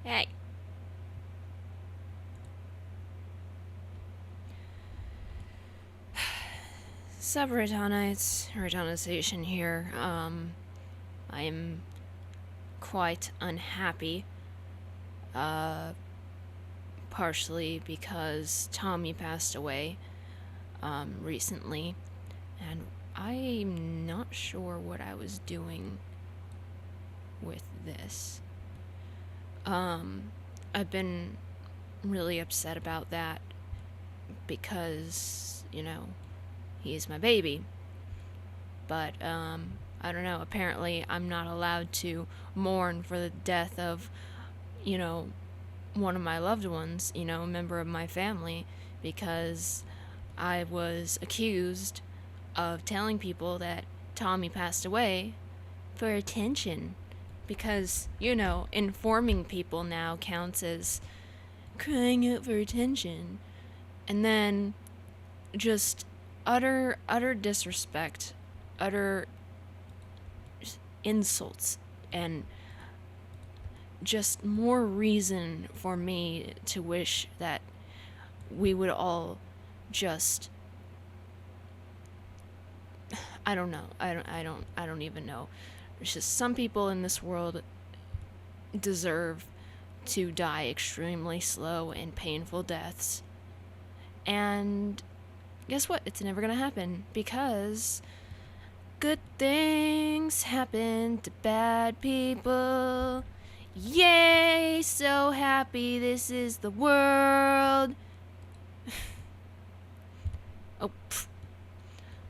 Hey. Sup, Reitanna? It's Reitanna Seishin here. I'm quite unhappy. Uh, Partially because Tommy passed away, recently, and I'm not sure what I was doing with this. I've been really upset about that because, he's my baby. But, I don't know, apparently I'm not allowed to mourn for the death of, you know, one of my loved ones, a member of my family, because I was accused of telling people that Tommy passed away for attention. Because, informing people now counts as crying out for attention. And then just utter disrespect, utter insults, and just more reason for me to wish that we would all just, I don't know. I don't even know. It's just some people in this world deserve to die extremely slow and painful deaths. And guess what? It's never gonna happen because good things happen to bad people. Yay, so happy this is the world. Oh, pff.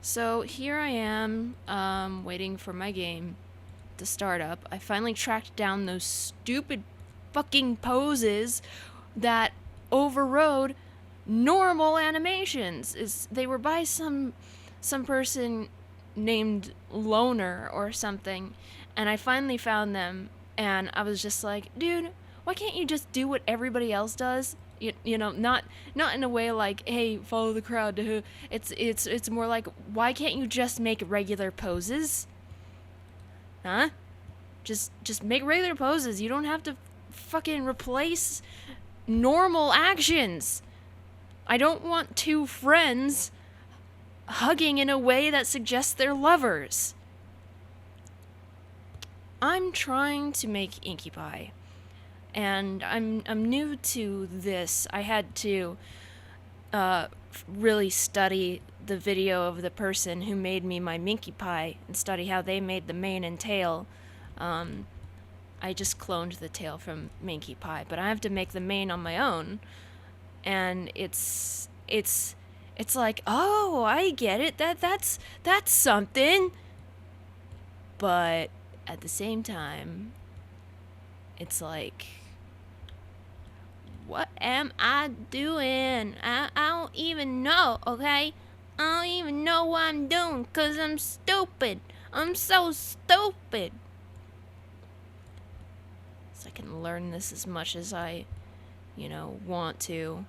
So here I am, waiting for my game to start up. I finally tracked down those stupid fucking poses that overrode normal animations. They were by some person named Loner or something, and I finally found them, and I was just like, dude, why can't you just do what everybody else does? Not in a way like, hey, follow the crowd. It's more like, why can't you just make regular poses? Huh? Just make regular poses. You don't have to fucking replace normal actions. I don't want two friends hugging in a way that suggests they're lovers. I'm trying to make Inky Pie, and I'm new to this. I had to really study the video of the person who made me my Minky Pie and study how they made the mane and tail. I just cloned the tail from Minky Pie, but I have to make the mane on my own, and it's like, oh, I get it. That's something. But at the same time, it's like, what am I doing? I don't even know, okay? I don't even know what I'm doing because I'm stupid. I'm so stupid. So I can learn this as much as I, want to.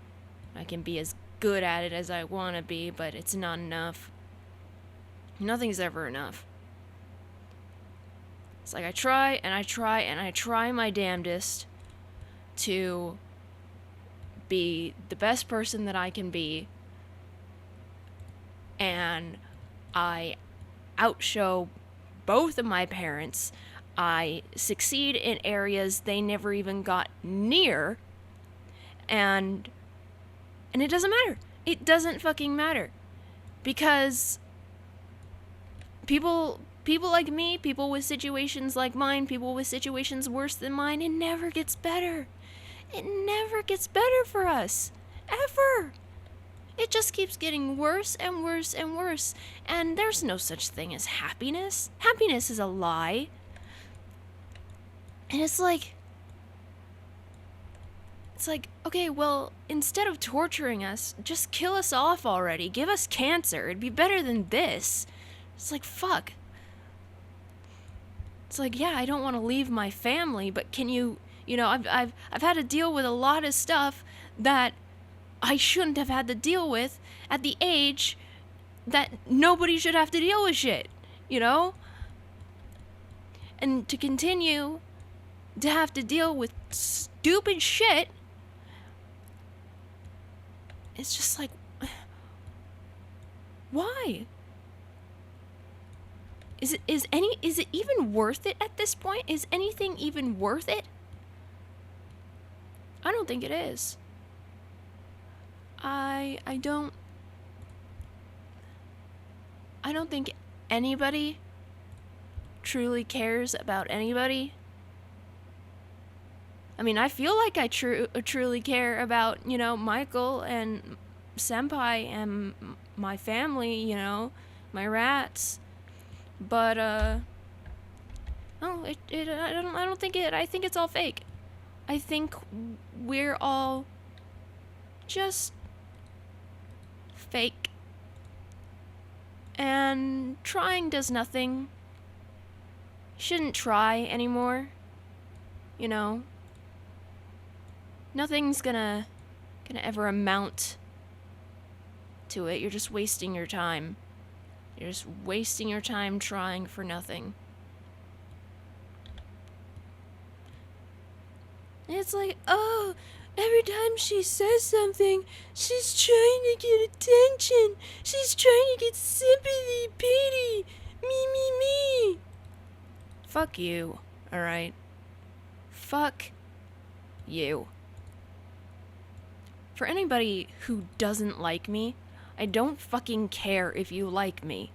I can be as good at it as I want to be, but it's not enough. Nothing's ever enough. It's like I try and I try and I try my damnedest to be the best person that I can be, and I outshow both of my parents. I succeed in areas they never even got near, and it doesn't matter. It doesn't fucking matter. Because people like me, people with situations like mine, people with situations worse than mine, it never gets better. It never gets better for us. Ever. It just keeps getting worse and worse and worse. And there's no such thing as happiness. Happiness is a lie. And it's like, okay, well, instead of torturing us, just kill us off already. Give us cancer. It'd be better than this. It's like, fuck. It's like, yeah, I don't want to leave my family, but can you, I've had to deal with a lot of stuff that I shouldn't have had to deal with at the age that nobody should have to deal with shit, And to continue to have to deal with stupid shit. It's just like, why? Is it even worth it at this point? Is anything even worth it? I don't think it is. I don't think anybody truly cares about anybody. I mean, I feel like I truly care about, you know, Michael and Senpai and my family, you know, my rats. But no, I don't think it. I think it's all fake. I think we're all just fake. And trying does nothing. Shouldn't try anymore. You know, nothing's gonna ever amount to it. You're just wasting your time. You're just wasting your time trying for nothing. It's like, oh, every time she says something, she's trying to get attention. She's trying to get sympathy, pity. Me. Fuck you, alright? Fuck you. For anybody who doesn't like me, I don't fucking care if you like me.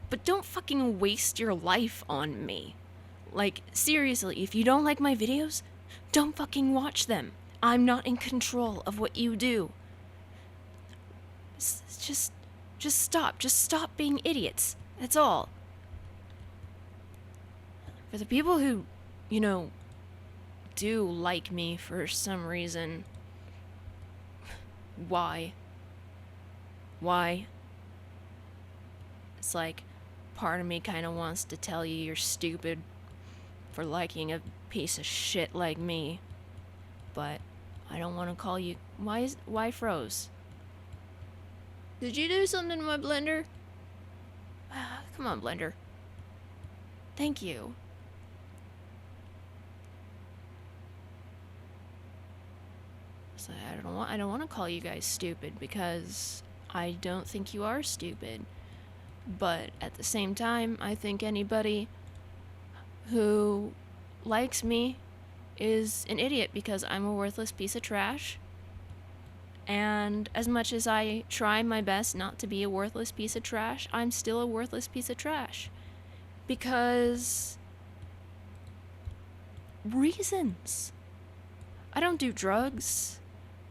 But don't fucking waste your life on me. Like, seriously, if you don't like my videos, don't fucking watch them. I'm not in control of what you do. Just stop. Just stop being idiots. That's all. For the people who, you know, do like me for some reason, why? It's like, part of me kind of wants to tell you you're stupid for liking a piece of shit like me, but I don't want to call you. Why froze? Did you do something to my blender? Come on, blender. Thank you. So I don't want to call you guys stupid because I don't think you are stupid. But at the same time, I think anybody who likes me is an idiot because I'm a worthless piece of trash. And as much as I try my best not to be a worthless piece of trash, I'm still a worthless piece of trash. Because reasons. I don't do drugs.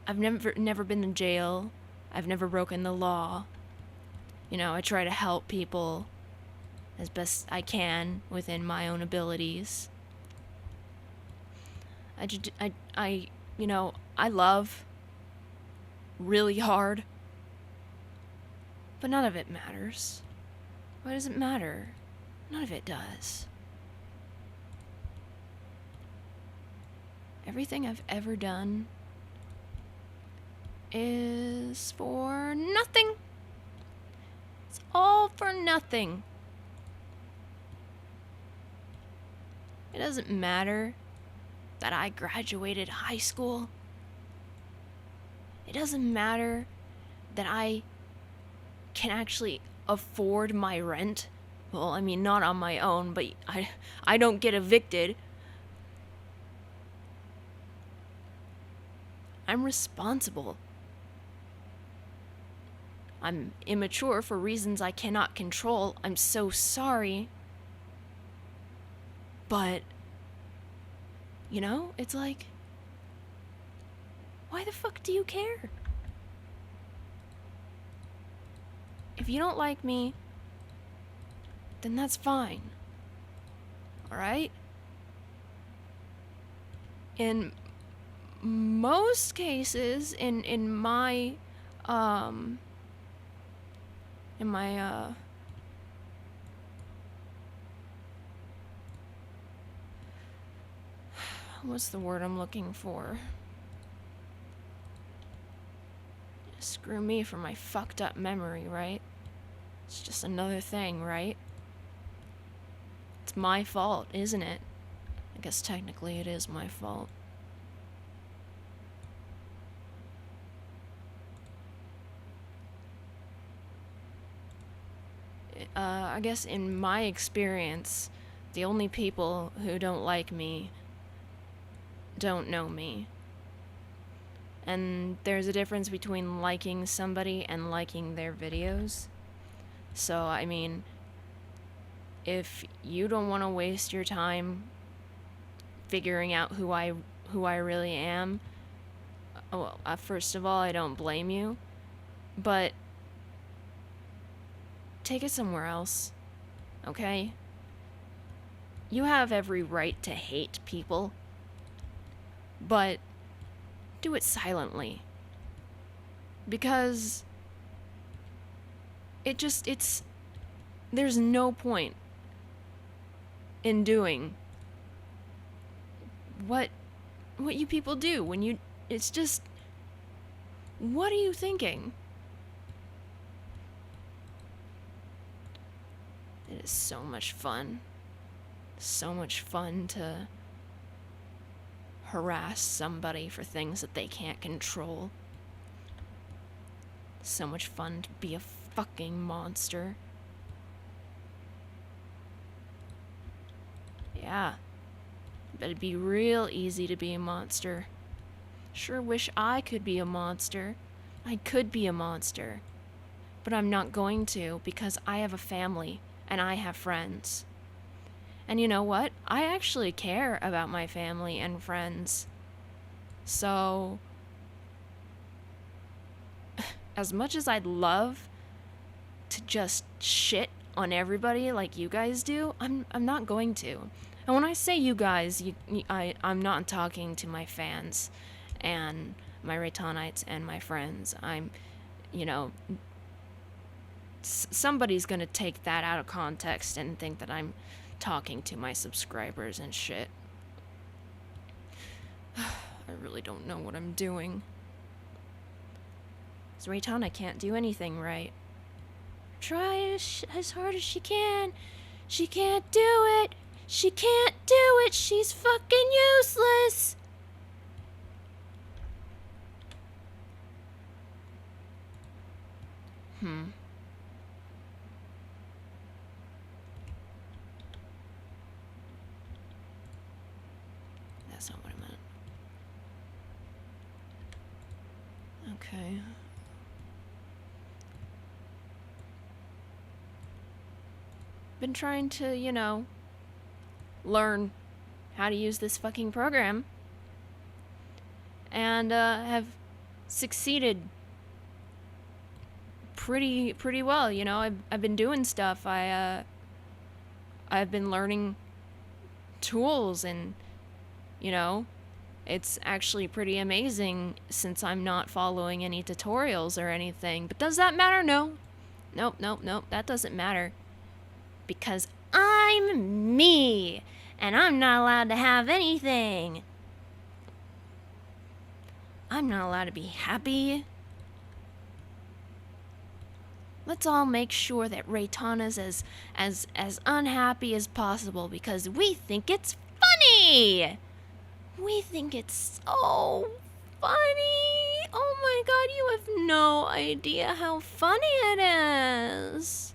I've never been in jail. I've never broken the law. You know, I try to help people as best I can within my own abilities. I love really hard, but none of it matters. Why does it matter? None of it does. Everything I've ever done is for nothing. It's all for nothing. It doesn't matter that I graduated high school. It doesn't matter that I can actually afford my rent. Well, I mean, not on my own, but I don't get evicted. I'm responsible. I'm immature for reasons I cannot control. I'm so sorry. But, you know, it's like, why the fuck do you care? If you don't like me, then that's fine. Alright? In most cases, in my what's the word I'm looking for? Screw me for my fucked up memory, right? It's just another thing, right? It's my fault, isn't it? I guess technically it is my fault. I guess in my experience, the only people who don't like me don't know me. And there's a difference between liking somebody and liking their videos. So, I mean, if you don't want to waste your time figuring out who I really am, well, first of all, I don't blame you, but take it somewhere else, okay? You have every right to hate people, but do it silently. Because there's no point in doing what you people do when it's just, what are you thinking? It is so much fun. So much fun to harass somebody for things that they can't control. So much fun to be a fucking monster. Yeah. But it'd be real easy to be a monster. Sure wish I could be a monster. I could be a monster. But I'm not going to, because I have a family and I have friends. And you know what? I actually care about my family and friends. So, as much as I'd love to just shit on everybody like you guys do, I'm not going to. And when I say you guys, I'm not talking to my fans and my Reitannites and my friends. Somebody's gonna take that out of context and think that I'm talking to my subscribers and shit. I really don't know what I'm doing. So Reitanna can't do anything right. Try as hard as she can. She can't do it. She can't do it. She's fucking useless. That's not what I meant. Okay. Been trying to, learn how to use this fucking program. And have succeeded pretty well. I've been doing stuff. I've been learning tools, and it's actually pretty amazing since I'm not following any tutorials or anything. But does that matter? No. Nope, that doesn't matter. Because I'm me, and I'm not allowed to have anything. I'm not allowed to be happy. Let's all make sure that Reitanna's as unhappy as possible because we think it's funny. We think it's so funny. Oh my god, you have no idea how funny it is.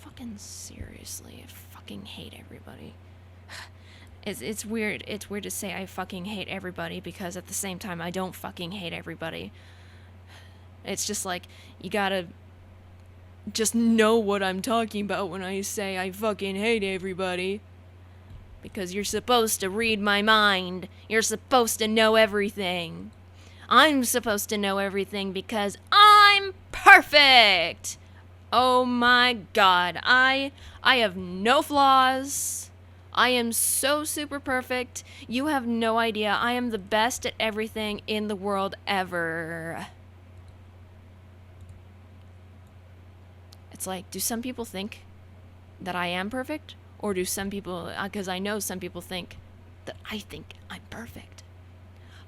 Fucking seriously, I fucking hate everybody. It's weird. It's weird to say I fucking hate everybody because at the same time I don't fucking hate everybody. It's just like, you gotta just know what I'm talking about when I say I fucking hate everybody. Because you're supposed to read my mind. You're supposed to know everything. I'm supposed to know everything because I'm perfect! Oh my god, I have no flaws. I am so super perfect. You have no idea. I am the best at everything in the world ever. It's like, do some people think that I am perfect? Or do some people, because I know some people think that I think I'm perfect.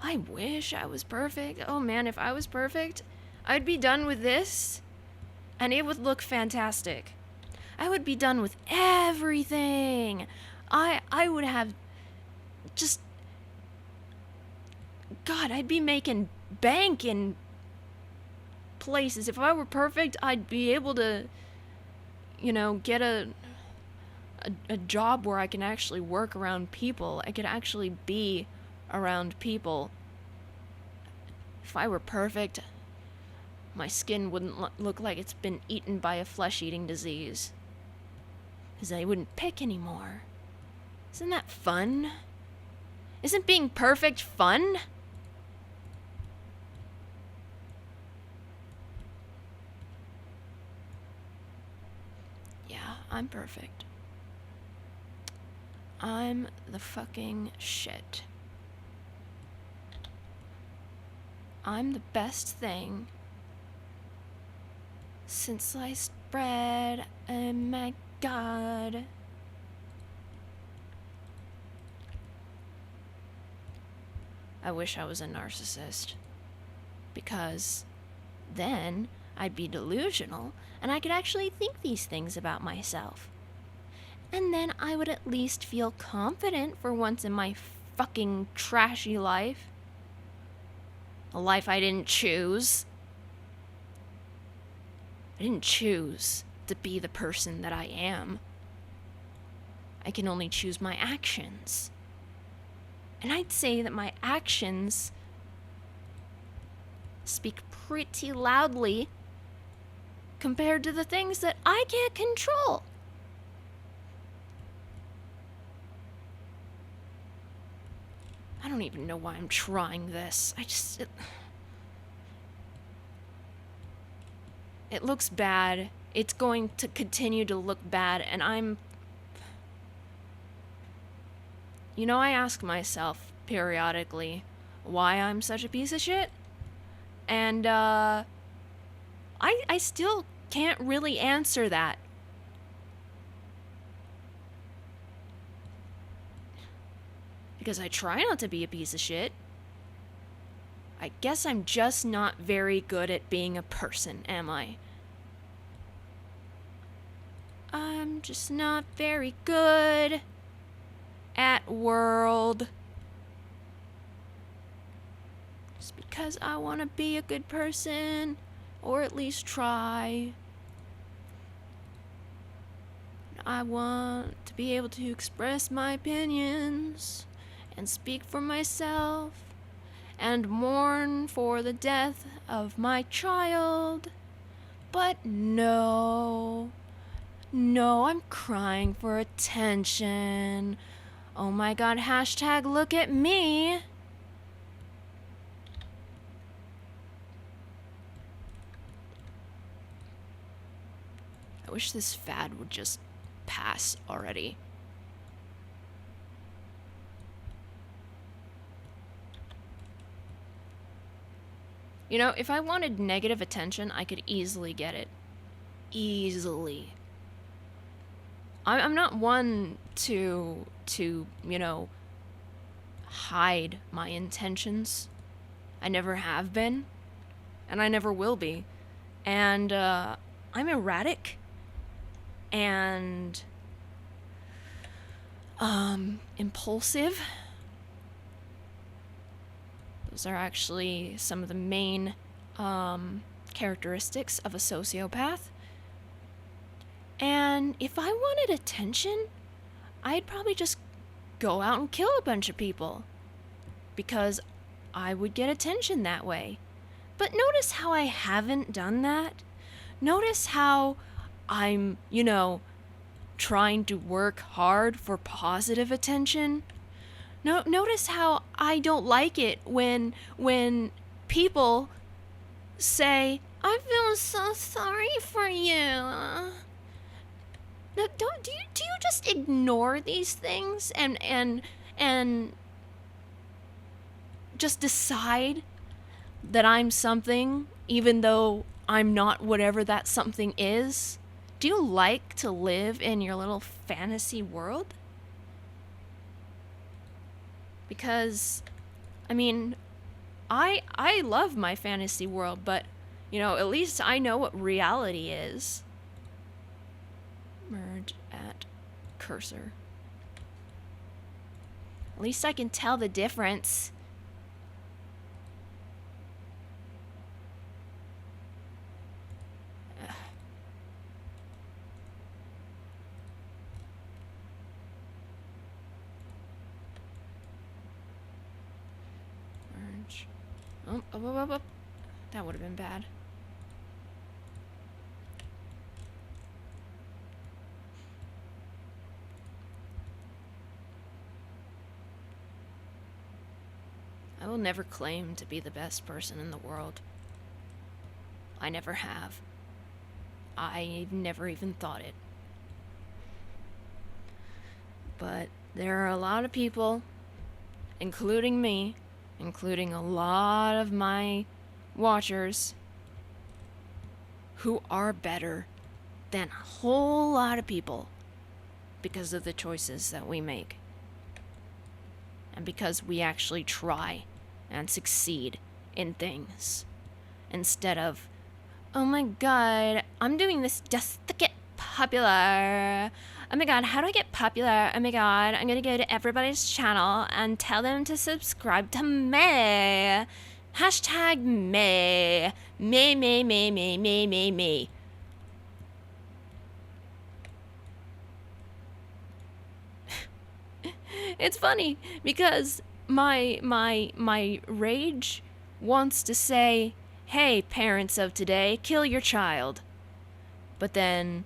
I wish I was perfect. Oh man, if I was perfect, I'd be done with this and it would look fantastic. I would be done with everything. I would have just, God, I'd be making bank in places. If I were perfect, I'd be able to, get a job where I can actually work around people. I could actually be around people. If I were perfect, my skin wouldn't look like it's been eaten by a flesh-eating disease. Because I wouldn't pick anymore. Isn't that fun? Isn't being perfect fun? Yeah, I'm perfect. I'm the fucking shit. I'm the best thing since sliced bread. Oh my God. I wish I was a narcissist. Because then I'd be delusional and I could actually think these things about myself. And then I would at least feel confident for once in my fucking trashy life. A life I didn't choose. I didn't choose to be the person that I am. I can only choose my actions. And I'd say that my actions speak pretty loudly compared to the things that I can't control. I don't even know why I'm trying this. It looks bad. It's going to continue to look bad, and I ask myself periodically why I'm such a piece of shit. And, I still can't really answer that. Because I try not to be a piece of shit. I guess I'm just not very good at being a person, am I? I'm just not very good at world. Just because I want to be a good person, or at least try. I want to be able to express my opinions and speak for myself and mourn for the death of my child. But no, I'm crying for attention. Oh my God, hashtag look at me. I wish this fad would just pass already. If I wanted negative attention, I could easily get it. Easily. I'm not one to hide my intentions. I never have been, and I never will be. And, I'm erratic, and, impulsive. Those are actually some of the main characteristics of a sociopath. And if I wanted attention, I'd probably just go out and kill a bunch of people. Because I would get attention that way. But notice how I haven't done that? Notice how I'm, trying to work hard for positive attention? Notice how I don't like it when people say, "I feel so sorry for you." Now, do you just ignore these things and just decide that I'm something even though I'm not whatever that something is? Do you like to live in your little fantasy world? Because, I love my fantasy world, but, at least I know what reality is. Merge at cursor. At least I can tell the difference. Merge. Oh. That would have been bad. I will never claim to be the best person in the world. I never have. I've never even thought it. But there are a lot of people, including me, including a lot of my watchers, who are better than a whole lot of people because of the choices that we make. And because we actually try and succeed in things. Instead of, oh my god, I'm doing this just to get popular. Oh my god, how do I get popular? Oh my god, I'm gonna go to everybody's channel and tell them to subscribe to me. Hashtag me. Me. It's funny because my rage wants to say, hey, parents of today, kill your child. But then,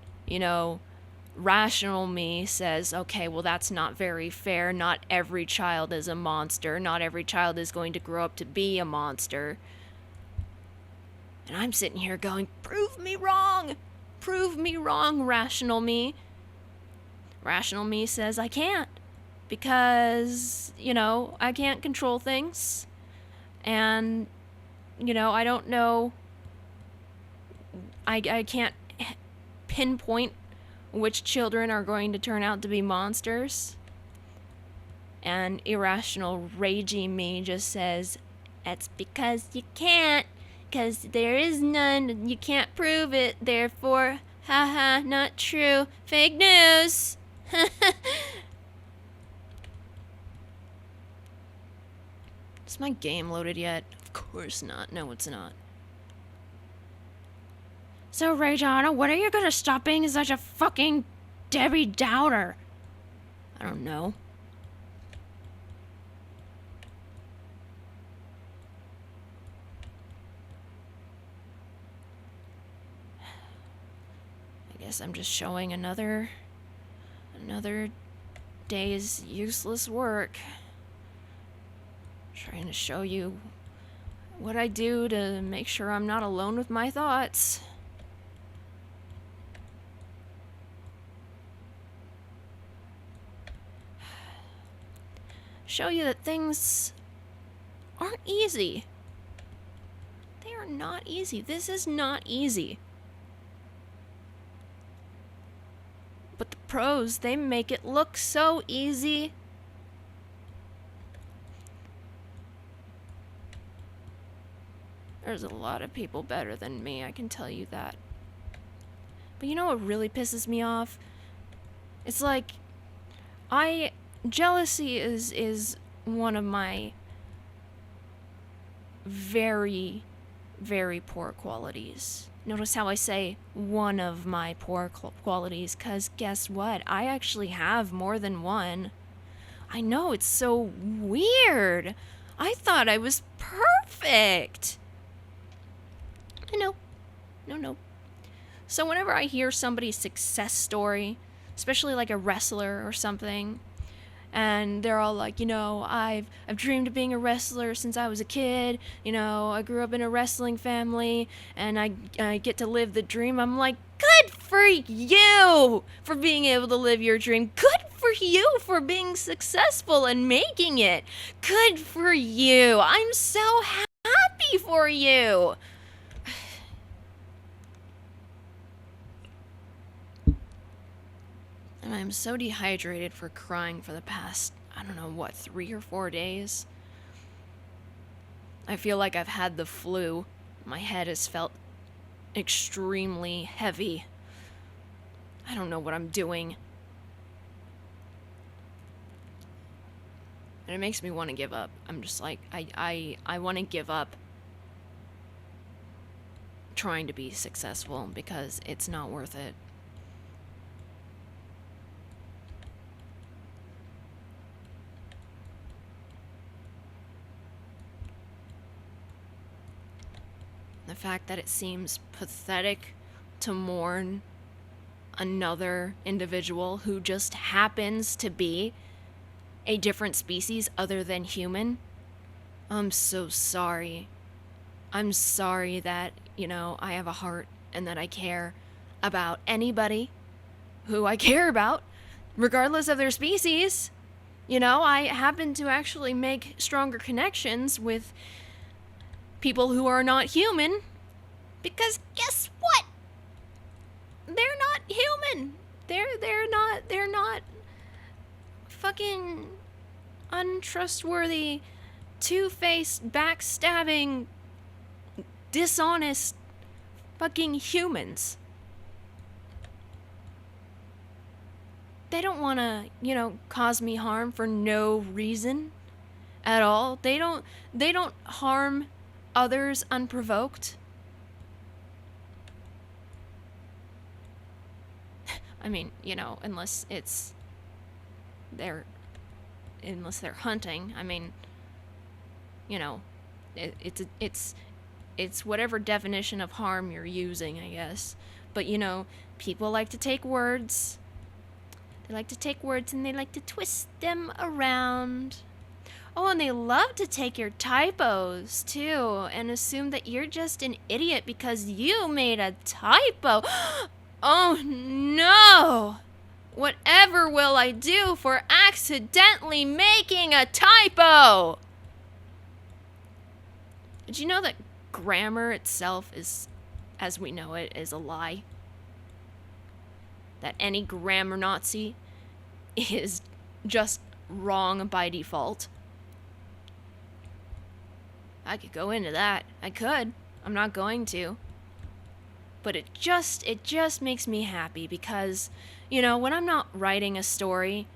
rational me says, okay, well, that's not very fair. Not every child is a monster. Not every child is going to grow up to be a monster. And I'm sitting here going, prove me wrong. Prove me wrong, rational me. Rational me says I can't. Because, I can't control things. And, I don't know. I can't pinpoint which children are going to turn out to be monsters. And irrational, ragey me just says, that's because you can't. Because there is none. You can't prove it. Therefore, haha, not true. Fake news. Is my game loaded yet? Of course not. No, it's not. So, Reitanna, when are you gonna stop being such a fucking Debbie Downer? I don't know. I guess I'm just showing another day's useless work. Trying to show you what I do to make sure I'm not alone with my thoughts. Show you that things aren't easy. They are not easy. This is not easy. But the pros, they make it look so easy. There's a lot of people better than me, I can tell you that. But you know what really pisses me off? It's like, jealousy is one of my very, very poor qualities. Notice how I say one of my poor qualities, because guess what? I actually have more than one. I know, it's so weird. I thought I was perfect. I know. No. So whenever I hear somebody's success story, especially like a wrestler or something, and they're all like, I've dreamed of being a wrestler since I was a kid, I grew up in a wrestling family, and I get to live the dream. I'm like, good for you for being able to live your dream. Good for you for being successful and making it. Good for you. I'm so happy for you. And I'm so dehydrated for crying for the past, 3 or 4 days. I feel like I've had the flu. My head has felt extremely heavy. I don't know what I'm doing. And it makes me want to give up. I'm just like, I want to give up trying to be successful because it's not worth it. The fact that it seems pathetic to mourn another individual who just happens to be a different species other than human. I'm so sorry. I'm sorry that, I have a heart and that I care about anybody who I care about, regardless of their species. I happen to actually make stronger connections with people who are not human because guess what? They're not human. They're not fucking untrustworthy, two-faced, backstabbing, dishonest fucking humans. They don't want to, cause me harm for no reason at all. They don't harm others unprovoked. I mean, unless they're hunting. I mean, it's whatever definition of harm you're using, I guess. But people like to take words. They like to take words and they like to twist them around. Oh, and they love to take your typos, too, and assume that you're just an idiot because you made a typo. Oh, no! Whatever will I do for accidentally making a typo? Did you know that grammar itself is, as we know it, is a lie? That any grammar Nazi is just wrong by default? I could go into that. I could. I'm not going to. But it just makes me happy because, when I'm not writing a story,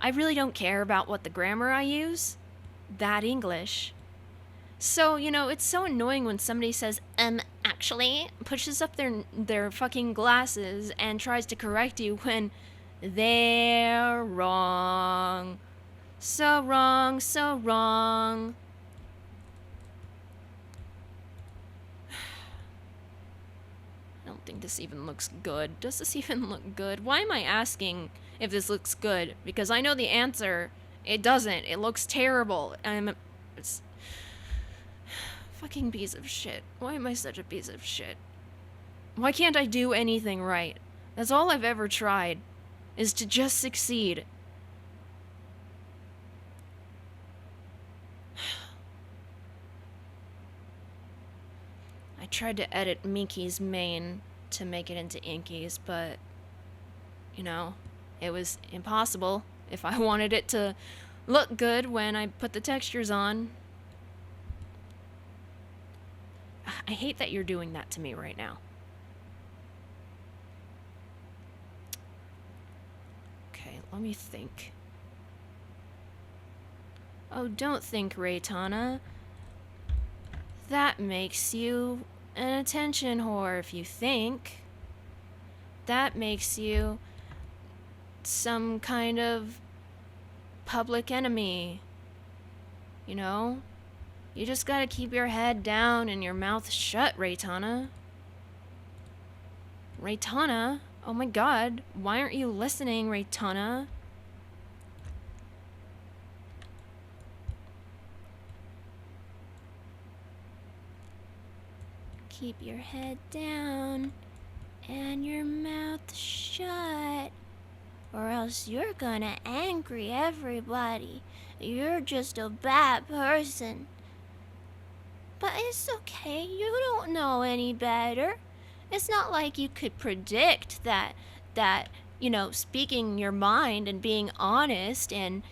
I really don't care about what the grammar I use. That English. So, it's so annoying when somebody says, actually, pushes up their fucking glasses and tries to correct you when they're wrong. So wrong, so wrong. I don't think this even looks good. Does this even look good? Why am I asking if this looks good? Because I know the answer. It doesn't. It looks terrible. It's fucking piece of shit. Why am I such a piece of shit? Why can't I do anything right? That's all I've ever tried, is to just succeed. I tried to edit Miki's main to make it into Inky's, but, it was impossible if I wanted it to look good when I put the textures on. I hate that you're doing that to me right now. Okay, let me think. Oh, don't think, Reitanna. That makes you an attention whore if you think. That makes you some kind of public enemy. You just gotta keep your head down and your mouth shut, Reitanna. Reitanna? Oh my god, why aren't you listening, Reitanna? Keep your head down and your mouth shut, or else you're gonna angry everybody. You're just a bad person. But it's okay, you don't know any better. It's not like you could predict that speaking your mind and being honest and,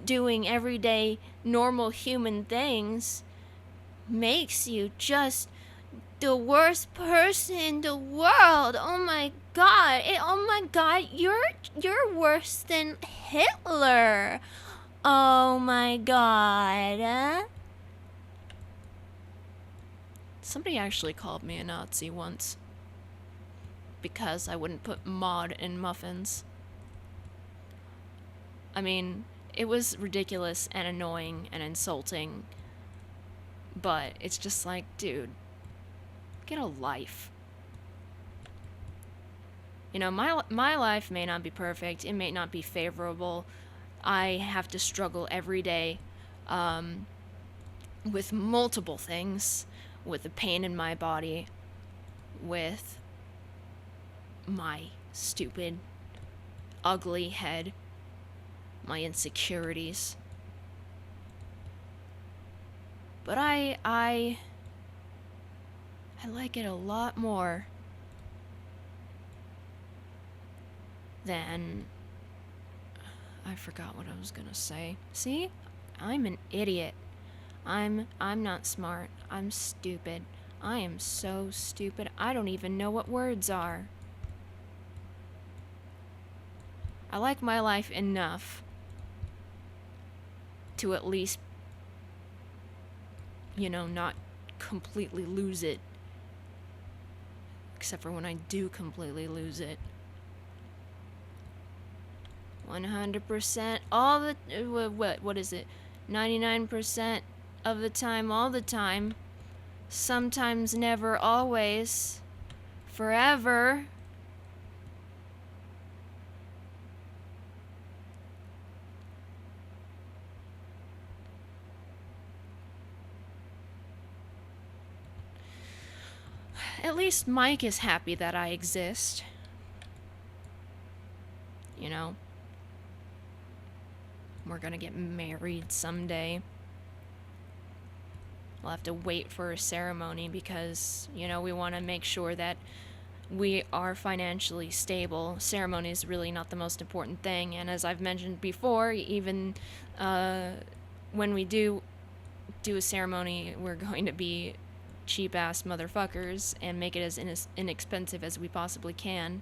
doing everyday normal human things makes you just the worst person in the world. Oh my god! Oh my god! You're worse than Hitler. Oh my god. Somebody actually called me a Nazi once because I wouldn't put mod in muffins. I mean, it was ridiculous and annoying and insulting, but it's just like, dude, get a life. You know, my life may not be perfect. It may not be favorable. I have to struggle every day with multiple things, with the pain in my body, with my stupid, ugly head, my insecurities. But I like it a lot more than... I forgot what I was gonna say. See? I'm an idiot. I'm not smart. I'm stupid. I am so stupid. I don't even know what words are. I like my life enough to at least, you know, not completely lose it. Except for when I do completely lose it. 100% all the... what is it? 99% of the time, all the time. Sometimes, never, always. Forever. At least Mike is happy that I exist. You know? We're gonna get married someday. We'll have to wait for a ceremony because, you know, we want to make sure that we are financially stable. Ceremony is really not the most important thing, and as I've mentioned before, even when we do a ceremony, we're going to be cheap-ass motherfuckers and make it as inexpensive as we possibly can.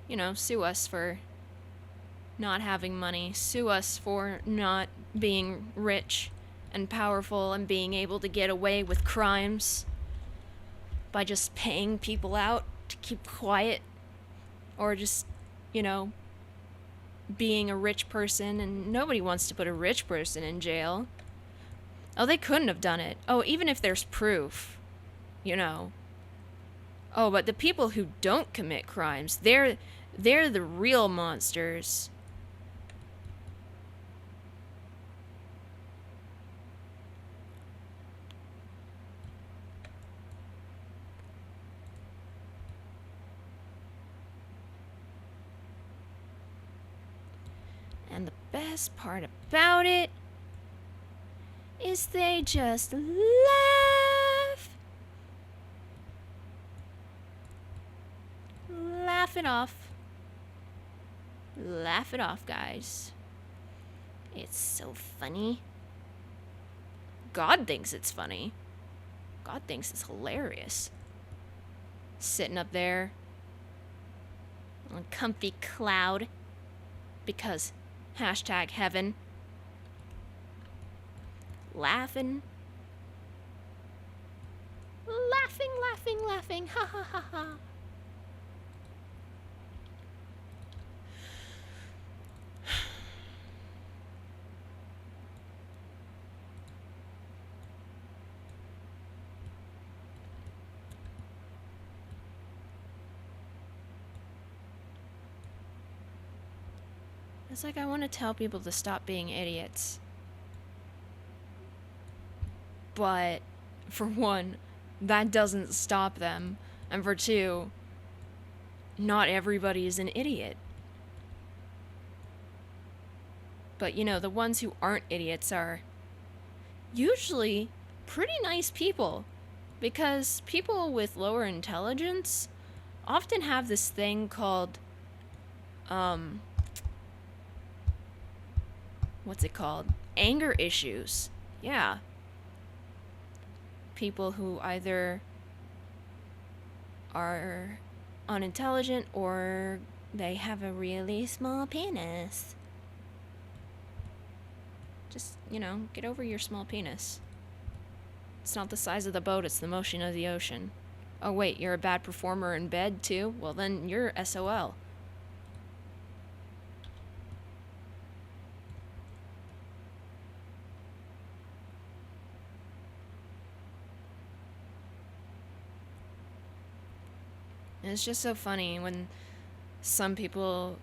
You know, sue us for not having money. Sue us for not being rich and powerful and being able to get away with crimes by just paying people out to keep quiet, or just, you know, being a rich person. And nobody wants to put a rich person in jail. Oh, they couldn't have done it. Oh, even if there's proof, you know. Oh, but the people who don't commit crimes, they're the real monsters. And the best part about it is they just laugh. Laugh it off. Laugh it off, guys. It's so funny. God thinks it's funny. God thinks it's hilarious. Sitting up there on a comfy cloud because #heaven. Laughing. Laughing, laughing, laughing. Ha ha ha ha. It's like I want to tell people to stop being idiots. But, for one, that doesn't stop them. And for two, not everybody is an idiot. But, you know, the ones who aren't idiots are usually pretty nice people. Because people with lower intelligence often have this thing called, what's it called? Anger issues. Yeah. People who either are unintelligent or they have a really small penis. Just, get over your small penis. It's not the size of the boat, it's the motion of the ocean. Oh wait, you're a bad performer in bed too? Well then you're SOL. And it's just so funny when some people,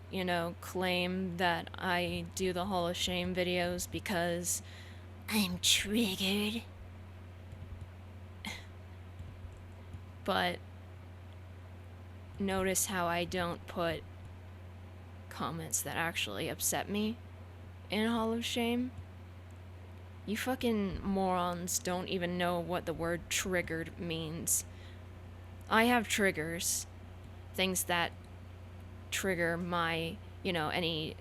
claim that I do the Hall of Shame videos because I'm triggered. But notice how I don't put comments that actually upset me in Hall of Shame. You fucking morons don't even know what the word triggered means. I have triggers. Things that trigger my, any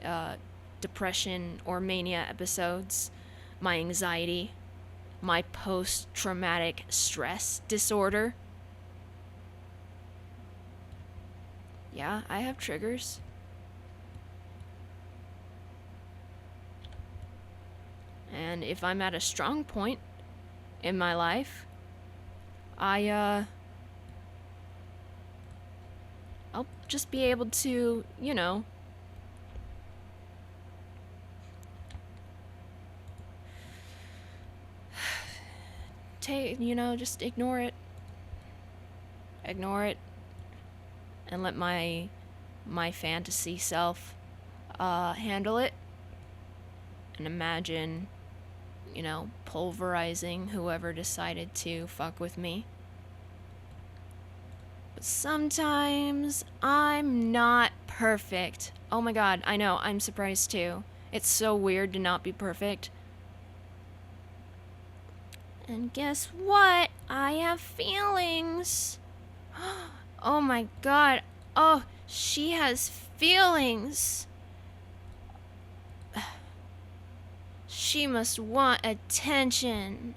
depression or mania episodes, my anxiety, my post-traumatic stress disorder. Yeah, I have triggers. And if I'm at a strong point in my life, I'll just be able to, just ignore it. Ignore it. And let my fantasy self handle it. And imagine, pulverizing whoever decided to fuck with me. But sometimes I'm not perfect. Oh my god, I know, I'm surprised too. It's so weird to not be perfect. And guess what? I have feelings. Oh my god. Oh, she has feelings. She must want attention.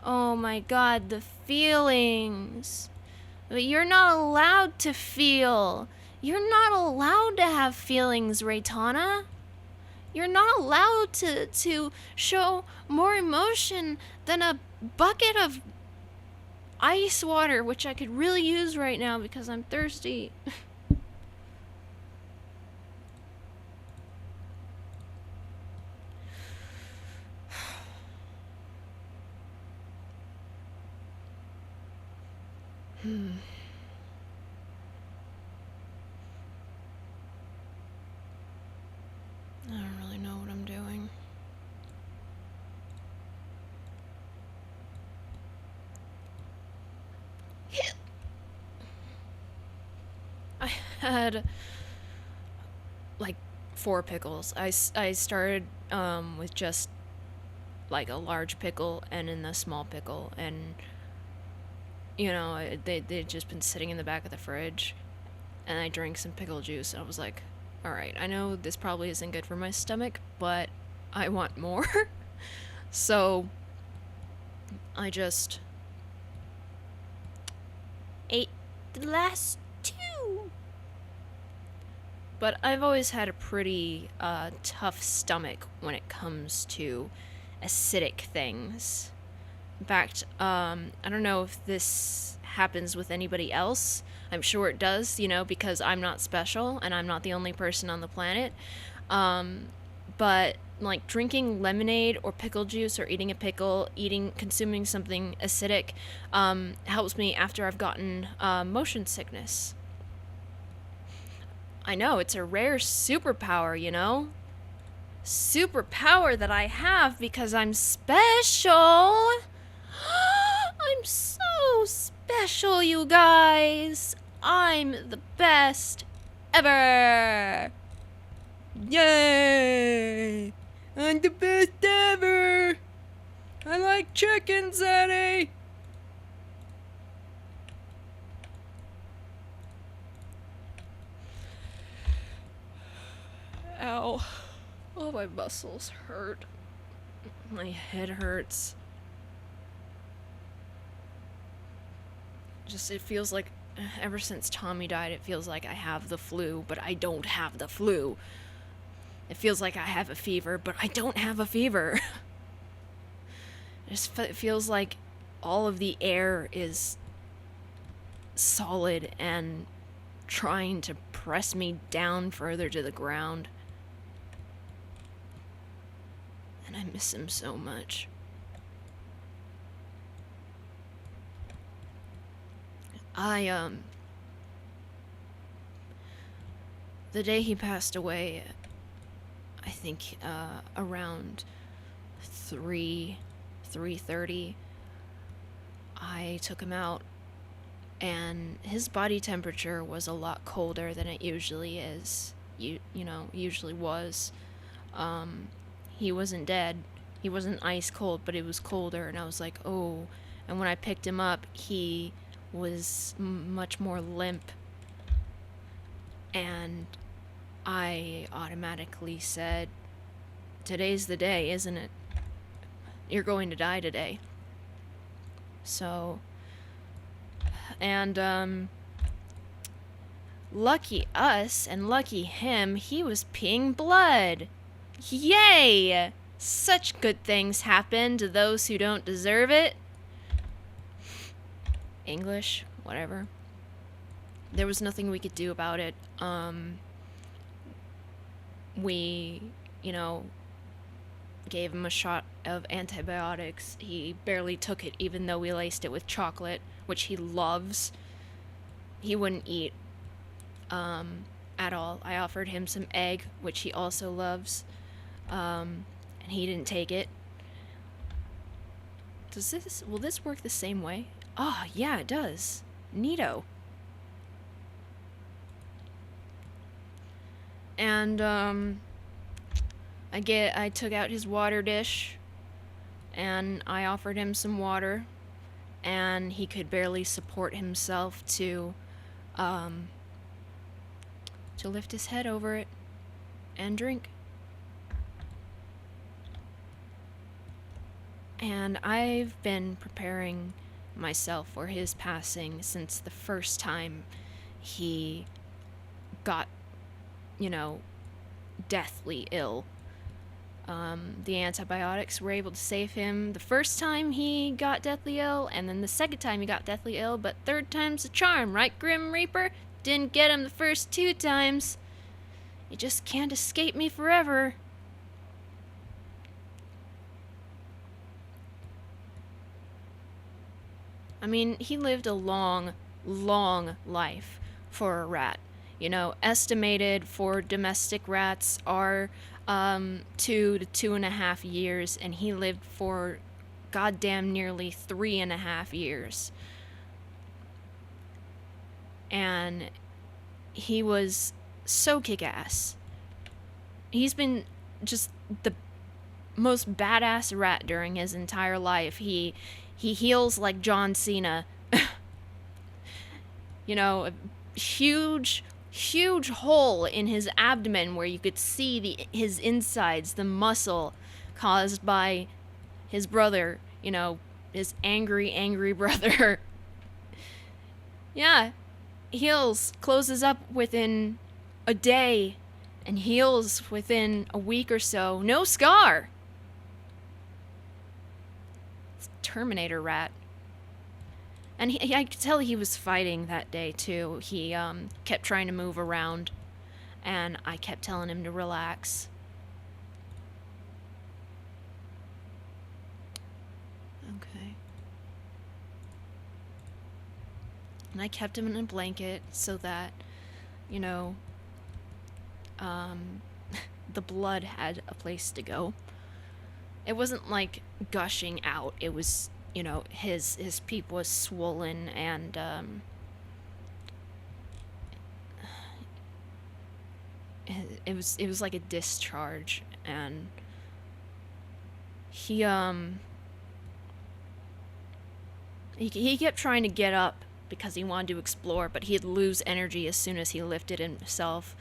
Oh my god, the feelings. But you're not allowed to feel. You're not allowed to have feelings, Reitanna. You're not allowed to show more emotion than a bucket of ice water, which I could really use right now because I'm thirsty. I don't really know what I'm doing. I had like 4 pickles. I started with just like a large pickle and then a small pickle, and they'd just been sitting in the back of the fridge, and I drank some pickle juice and I was like, alright, I know this probably isn't good for my stomach, but I want more. So I just ate the last 2. But I've always had a pretty tough stomach when it comes to acidic things. In fact, I don't know if this happens with anybody else. I'm sure it does, because I'm not special and I'm not the only person on the planet. But like drinking lemonade or pickle juice or eating a pickle, consuming something acidic, helps me after I've gotten motion sickness. I know, it's a rare superpower, Superpower that I have because I'm special. I'm so special, you guys. I'm the best ever. Yay! I'm the best ever. I like chickens, Eddie. Ow. Oh, my muscles hurt. My head hurts. It feels like ever since Tommy died, it feels like I have the flu, but I don't have the flu. It feels like I have a fever, but I don't have a fever. It feels like all of the air is solid and trying to press me down further to the ground. And I miss him so much. The day he passed away, I think, around 3:30, I took him out, and his body temperature was a lot colder than it usually is. Usually was. He wasn't dead. He wasn't ice cold, but it was colder, and I was like, oh. And when I picked him up, he was much more limp, and I automatically said, today's the day, isn't it? You're going to die today. So, and lucky us and lucky him, he was peeing blood. Yay! Such good things happen to those who don't deserve it. English, whatever. There was nothing we could do about it. We, gave him a shot of antibiotics. He barely took it, even though we laced it with chocolate, which he loves. He wouldn't eat at all. I offered him some egg, which he also loves, and he didn't take it. Will this work the same way? Oh, yeah, it does. Neato. And, I took out his water dish, and I offered him some water, and he could barely support himself to lift his head over it and drink. And I've been preparing myself for his passing since the first time he got, deathly ill. The antibiotics were able to save him the first time he got deathly ill, and then the second time he got deathly ill, but third time's a charm, right, Grim Reaper? Didn't get him the first 2 times. You just can't escape me forever. I mean, he lived a long, long life for a rat. Estimated for domestic rats are 2 to 2.5 years, and he lived for goddamn nearly 3.5 years. And he was so kick-ass. He's been just the most badass rat during his entire life. He heals like John Cena. A huge hole in his abdomen where you could see his insides, the muscle caused by his brother, his angry brother. Yeah, heals, closes up within a day, and heals within a week or so. No scar. It's Terminator rat. And I could tell he was fighting that day, too. He kept trying to move around, and I kept telling him to relax. Okay. And I kept him in a blanket so that, the blood had a place to go. It wasn't like gushing out. It was, his peep was swollen, and it was like a discharge, and he kept trying to get up because he wanted to explore, but he'd lose energy as soon as he lifted himself.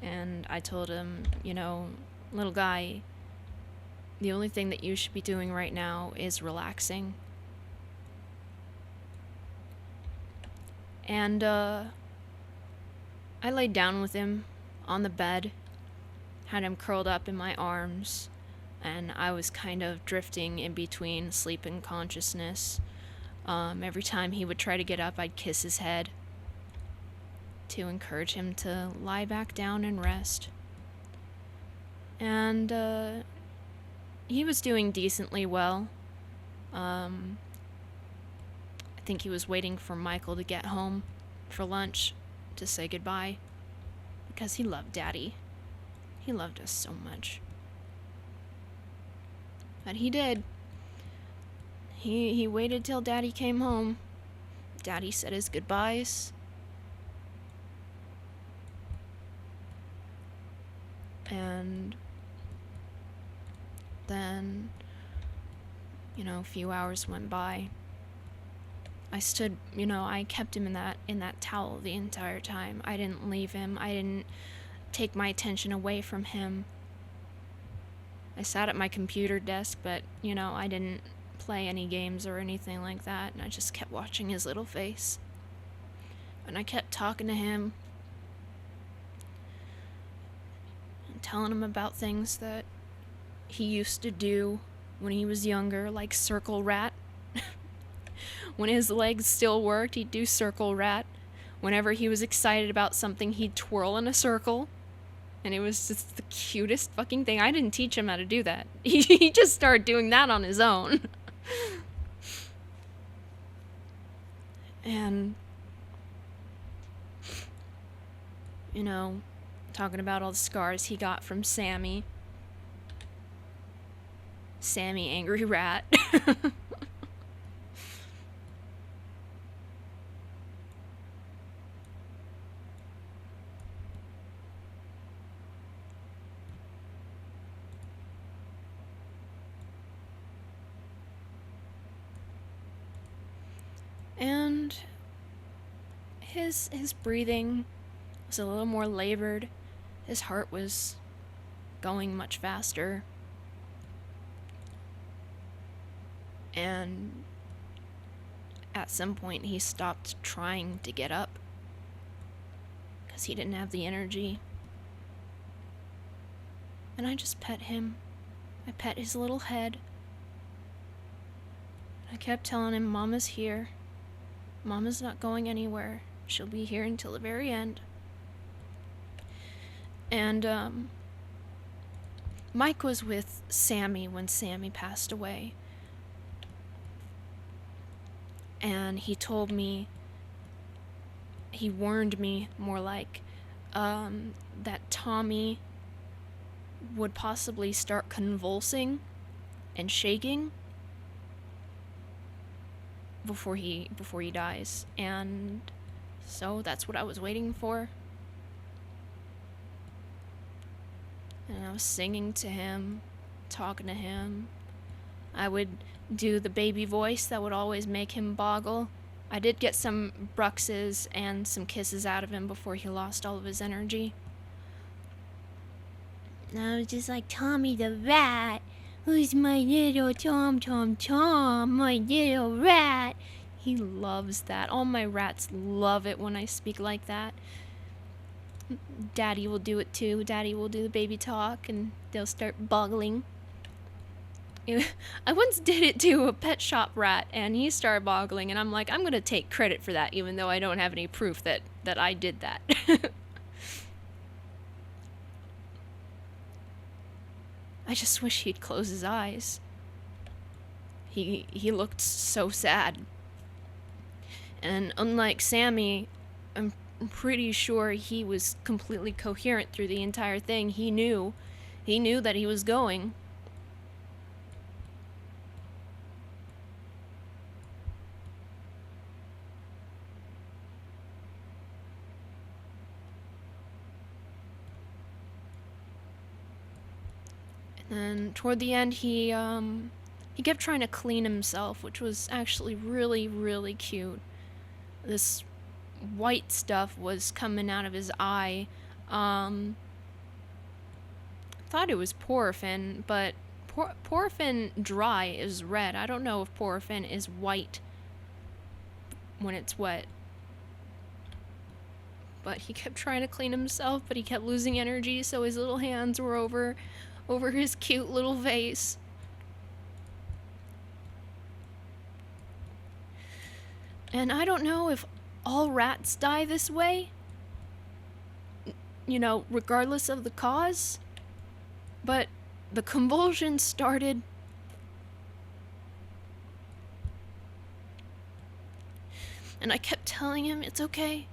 And I told him, little guy, the only thing that you should be doing right now is relaxing. And, I laid down with him on the bed, had him curled up in my arms, and I was kind of drifting in between sleep and consciousness. Every time he would try to get up, I'd kiss his head to encourage him to lie back down and rest. And, he was doing decently well. I think he was waiting for Michael to get home for lunch to say goodbye, because he loved Daddy. He loved us so much. But he did. He waited till Daddy came home. Daddy said his goodbyes. And then, a few hours went by. I stood, I kept him in that towel the entire time. I didn't leave him. I didn't take my attention away from him. I sat at my computer desk, but, I didn't play any games or anything like that, and I just kept watching his little face. And I kept talking to him, and telling him about things that he used to do when he was younger, like circle rat. When his legs still worked, he'd do circle rat. Whenever he was excited about something, he'd twirl in a circle. And it was just the cutest fucking thing. I didn't teach him how to do that. He just started doing that on his own. And, talking about all the scars he got from Sammy. Sammy, angry rat. And his breathing was a little more labored. His heart was going much faster. And at some point he stopped trying to get up because he didn't have the energy. And I just pet him. I pet his little head. I kept telling him, Mama's here. Mama's not going anywhere. She'll be here until the very end. And, Mike was with Sammy when Sammy passed away. And he told me, he warned me more like, that Tommy would possibly start convulsing and shaking before he dies. And so that's what I was waiting for. And I was singing to him, talking to him. I would do the baby voice that would always make him boggle. I did get some bruxes and some kisses out of him before he lost all of his energy. And I was just like, Tommy the rat. Who's my little Tom, my little rat? He loves that. All my rats love it when I speak like that. Daddy will do it too. Daddy will do the baby talk, and they'll start boggling. I once did it to a pet shop rat, and he started boggling, and I'm like, I'm gonna take credit for that, even though I don't have any proof that I did that. I just wish he'd close his eyes. He looked so sad. And unlike Sammy, I'm pretty sure he was completely coherent through the entire thing. He knew that he was going. And toward the end, he kept trying to clean himself, which was actually really, really cute. This white stuff was coming out of his eye. Thought it was paraffin, but paraffin dry is red. I don't know if paraffin is white when it's wet. but he kept trying to clean himself, but he kept losing energy, so his little hands were over his cute little face. And I don't know if all rats die this way, you know, regardless of the cause, but the convulsions started. And I kept telling him, it's okay.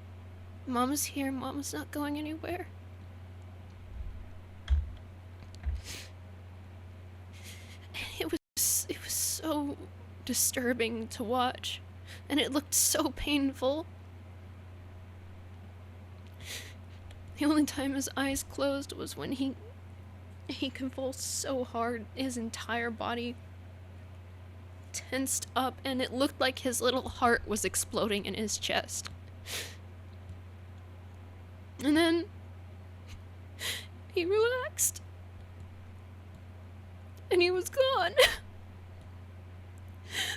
Mama's here. Mama's not going anywhere. And it was so disturbing to watch. And it looked so painful. The only time his eyes closed was when he convulsed so hard, his entire body tensed up, and it looked like his little heart was exploding in his chest. And then he relaxed, and he was gone.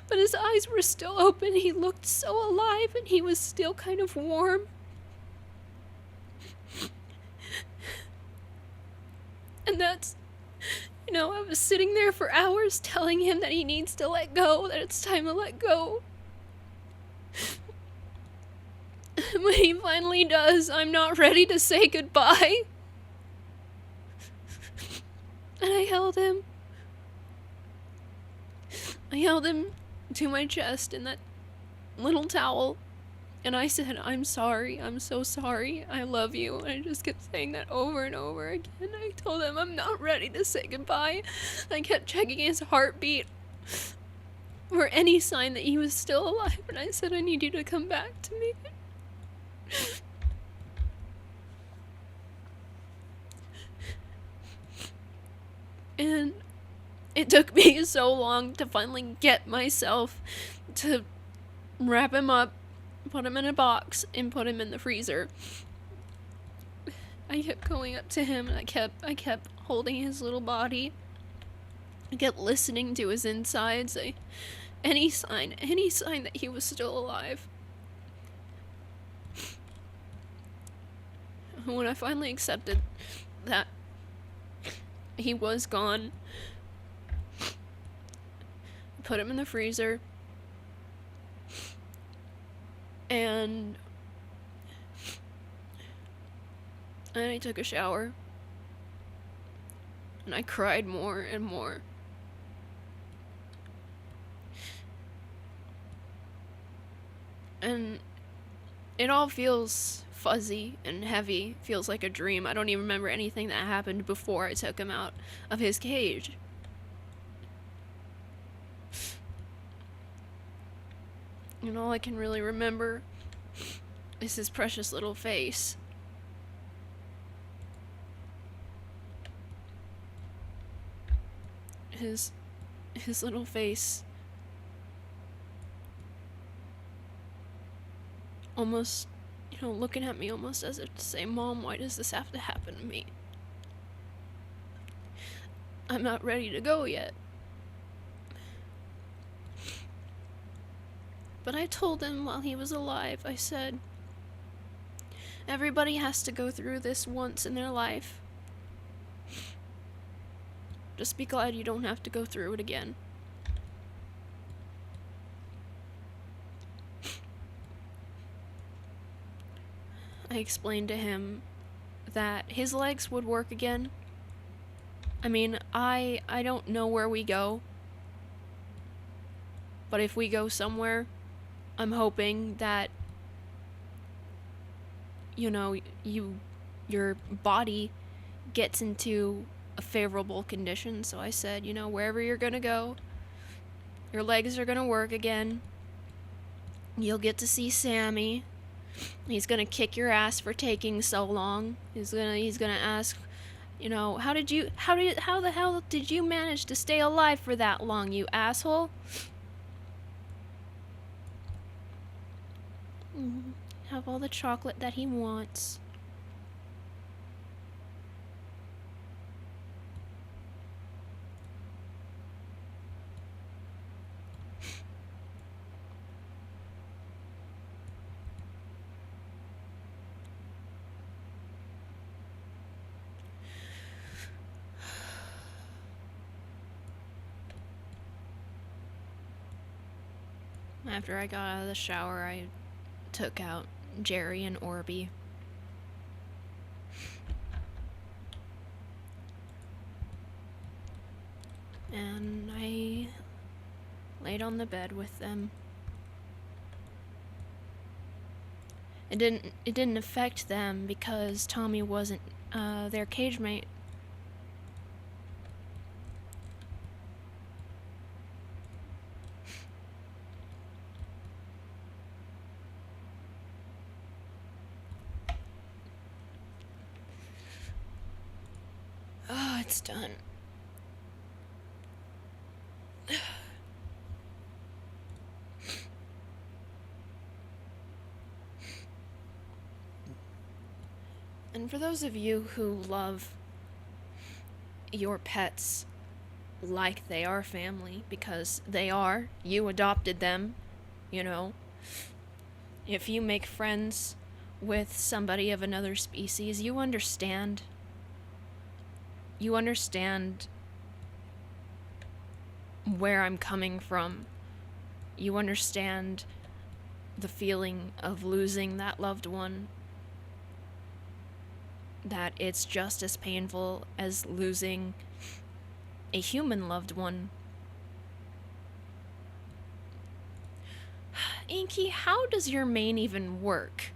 But his eyes were still open. He looked so alive, and he was still kind of warm. And that's, you know, I was sitting there for hours telling him that he needs to let go, that it's time to let go. When he finally does, I'm not ready to say goodbye. And I held him. I held him to my chest in that little towel. And I said, I'm sorry, I'm so sorry, I love you. And I just kept saying that over and over again. I told him I'm not ready to say goodbye. I kept checking his heartbeat for any sign that he was still alive. And I said, I need you to come back to me. And it took me so long to finally get myself to wrap him up, put him in a box, and put him in the freezer. I kept going up to him, and I kept holding his little body. I kept listening to his insides. Any sign that he was still alive. When I finally accepted that he was gone, I put him in the freezer, and I took a shower, and I cried more and more. And it all feels fuzzy and heavy, feels like a dream. I don't even remember anything that happened before I took him out of his cage. And all I can really remember is his precious little face. His little face. Almost, you know, looking at me almost as if to say, Mom, why does this have to happen to me? I'm not ready to go yet. But I told him while he was alive, I said, everybody has to go through this once in their life. Just be glad you don't have to go through it again. I explained to him that his legs would work again. I mean, I don't know where we go, but if we go somewhere, I'm hoping that, you know, your body gets into a favorable condition. So I said, you know, wherever you're gonna go, your legs are gonna work again. You'll get to see Sammy. He's gonna kick your ass for taking so long. He's gonna ask, you know, how the hell did you manage to stay alive for that long, you asshole? Have all the chocolate that he wants. After I got out of the shower, I took out Jerry and Orby. And I laid on the bed with them. It didn't affect them because Tommy wasn't their cage mate. Oh, it's done. And for those of you who love your pets like they are family, because they are, you adopted them, you know. If you make friends with somebody of another species, you understand. You understand where I'm coming from. You understand the feeling of losing that loved one. That it's just as painful as losing a human loved one. Inky, how does your mane even work?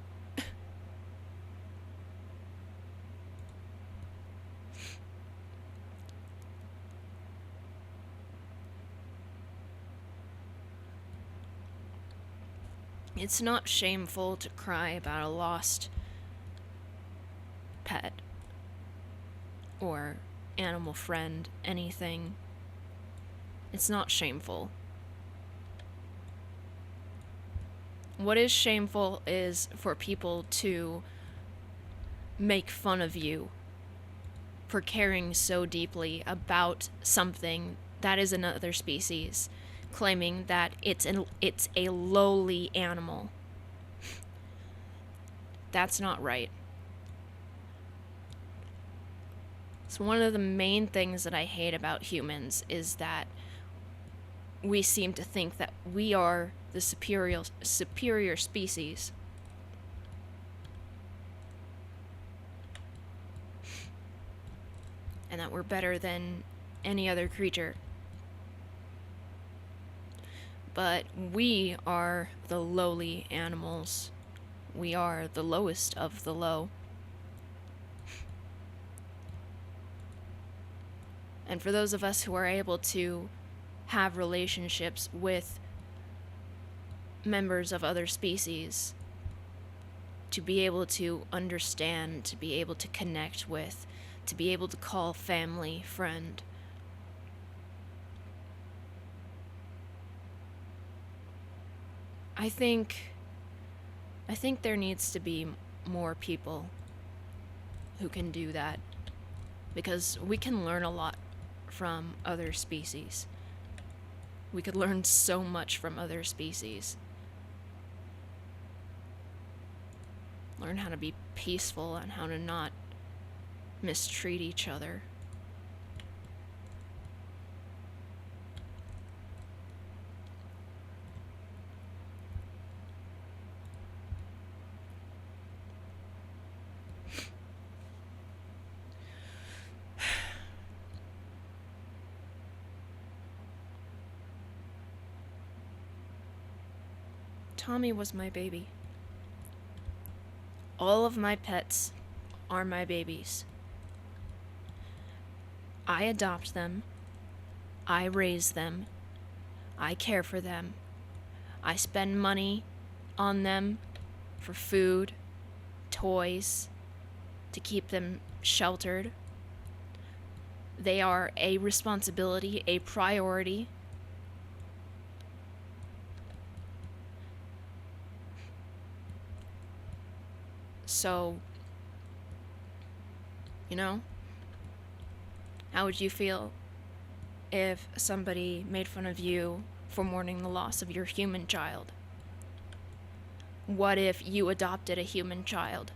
It's not shameful to cry about a lost pet or animal friend, anything. It's not shameful. What is shameful is for people to make fun of you for caring so deeply about something that is another species, claiming that it's a lowly animal. That's not right. So one of the main things that I hate about humans is that we seem to think that we are the superior species. And that we're better than any other creature. But we are the lowly animals. We are the lowest of the low. And for those of us who are able to have relationships with members of other species, to be able to understand, to be able to connect with, to be able to call family, friend. I think there needs to be more people who can do that, because we can learn a lot from other species. We could learn so much from other species. Learn how to be peaceful and how to not mistreat each other. Tommy was my baby. All of my pets are my babies. I adopt them. I raise them. I care for them. I spend money on them for food, toys, to keep them sheltered. They are a responsibility, a priority. So, you know, how would you feel if somebody made fun of you for mourning the loss of your human child? What if you adopted a human child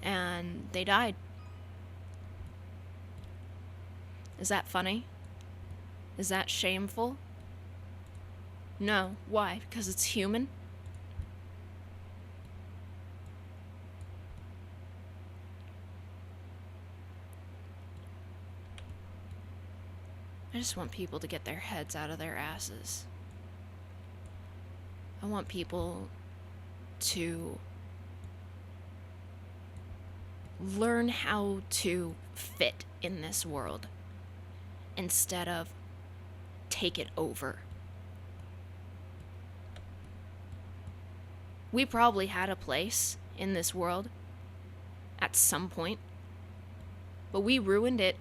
and they died? Is that funny? Is that shameful? No. Why? Because it's human? I just want people to get their heads out of their asses. I want people to learn how to fit in this world instead of take it over. We probably had a place in this world at some point, but we ruined it.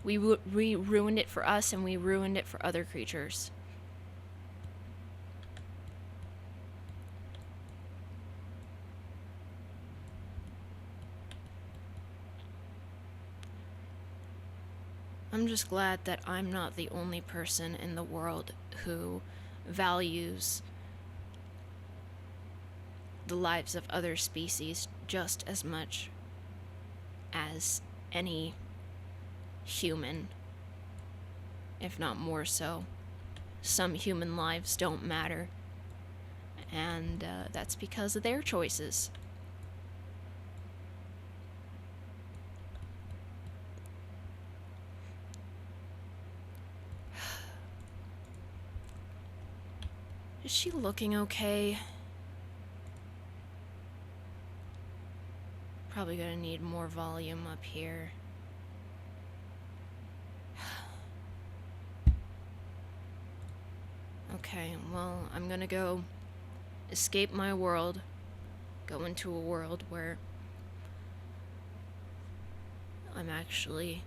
We ruined it for us, and we ruined it for other creatures. I'm just glad that I'm not the only person in the world who values the lives of other species just as much as any human, if not more so. Some human lives don't matter, and that's because of their choices. Is she looking okay? Probably gonna need more volume up here. Okay, well, I'm gonna go escape my world, go into a world where I'm actually,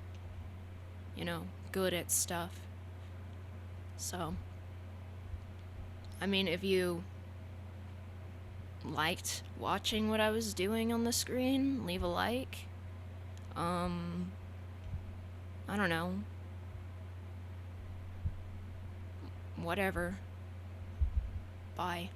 good at stuff. So, I mean, if you liked watching what I was doing on the screen, leave a like. I don't know. Whatever. Bye.